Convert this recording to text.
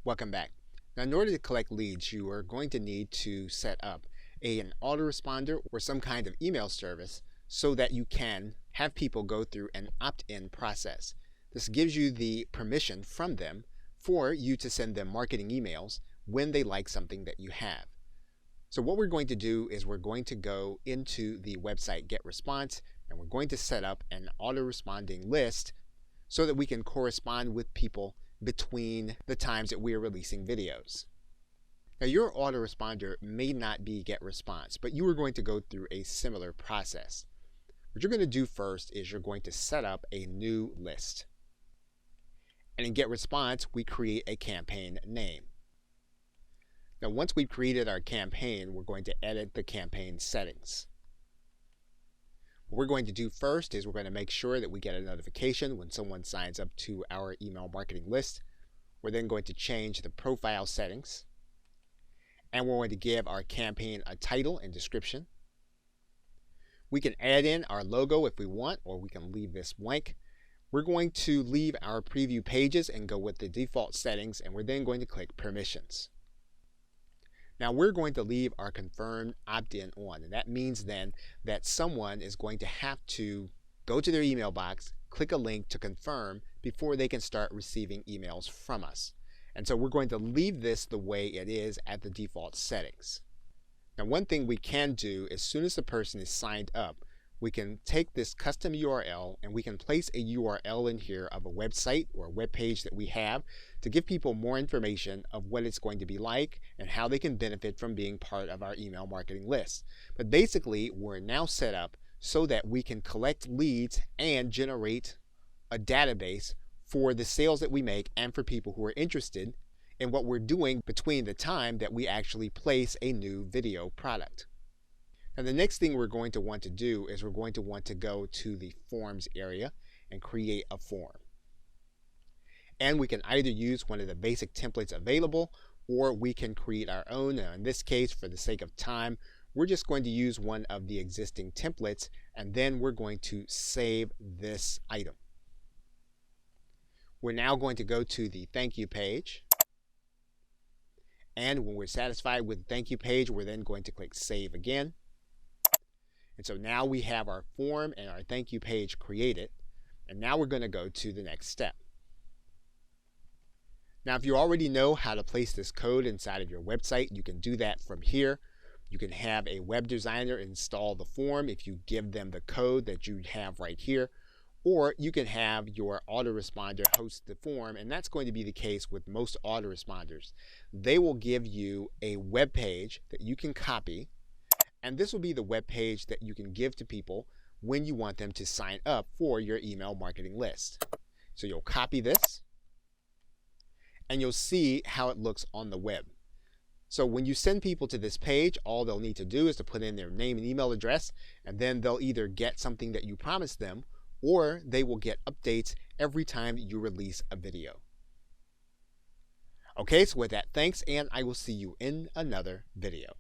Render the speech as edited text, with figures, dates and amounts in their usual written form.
Welcome back. Now, in order to collect leads, you are going to need to set up an autoresponder or some kind of email service so that you can have people go through an opt-in process. This gives you the permission from them for you to send them marketing emails when they like something that you have. So what we're going to do is we're going to go into the website GetResponse and we're going to set up an autoresponding list so that we can correspond with people between the times that we are releasing videos. Now, your autoresponder may not be GetResponse, but you are going to go through a similar process. What you're going to do first is you're going to set up a new list. And in GetResponse, we create a campaign name. Now, once we've created our campaign, we're going to edit the campaign settings. What we're going to do first is we're going to make sure that we get a notification when someone signs up to our email marketing list. We're then going to change the profile settings. And we're going to give our campaign a title and description. We can add in our logo if we want, or we can leave this blank. We're going to leave our preview pages and go with the default settings, and we're then going to click permissions. Now we're going to leave our confirmed opt-in on, and that means then that someone is going to have to go to their email box, click a link to confirm before they can start receiving emails from us. And so we're going to leave this the way it is at the default settings. Now, one thing we can do as soon as the person is signed up, we can take this custom URL and we can place a URL in here of a website or a web page that we have to give people more information of what it's going to be like and how they can benefit from being part of our email marketing list. But basically, we're now set up so that we can collect leads and generate a database for the sales that we make and for people who are interested in what we're doing between the time that we actually place a new video product. Now, the next thing we're going to want to do is we're going to want to go to the forms area and create a form. And we can either use one of the basic templates available, or we can create our own. Now, in this case, for the sake of time, we're just going to use one of the existing templates, and then we're going to save this item. We're now going to go to the thank you page. And when we're satisfied with the thank you page, we're then going to click save again. And so now we have our form and our thank you page created. And now we're going to go to the next step. Now, if you already know how to place this code inside of your website, you can do that from here. You can have a web designer install the form if you give them the code that you have right here. Or you can have your autoresponder host the form, and that's going to be the case with most autoresponders. They will give you a web page that you can copy, and this will be the web page that you can give to people when you want them to sign up for your email marketing list. So you'll copy this, and you'll see how it looks on the web. So when you send people to this page, all they'll need to do is to put in their name and email address, and then they'll either get something that you promised them, or they will get updates every time you release a video. Okay, so with that, thanks, and I will see you in another video.